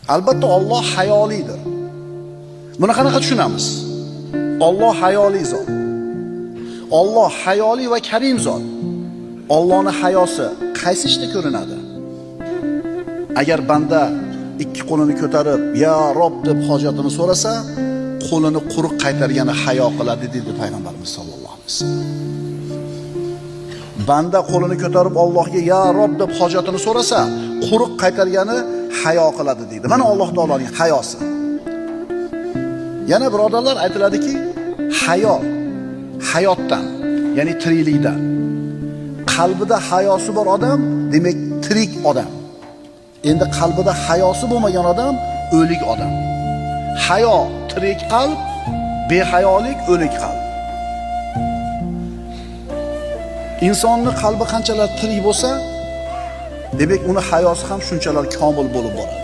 Albatta Alloh hayolidir. Buni qanaqa tushunamiz? Alloh hayoli zot. Alloh hayoli va karim zot. Allohning hayosi qaysi ishda ko'rinadi? Agar banda ikki qo'lini ko'tarib, "Ya Rob" deb hojatini so'rasa, qo'lini quruq qaytargani hayo qiladi dedi payg'ambarimiz sollallohu alayhi vasallam. Banda qo'lini ko'tarib Allohga "Ya Rob" deb hojatini so'rasa, quruq qaytargani hayo qiladi deydi. Mana Alloh taoloning hayosi. Yana birodarlar, aytiladiki, hayo hayotdan, ya'ni tiriklikdan. Qalbida hayosi bor odam, demak tirik odam. Endi qalbida hayosi bo'lmagan odam o'lik odam. Hayo tirik qalb, behayolik o'lik qalb. Insonning qalbi qanchalar tirik bo'lsa, demak uni hayosi ham shunchalar komil bo'lib boradi.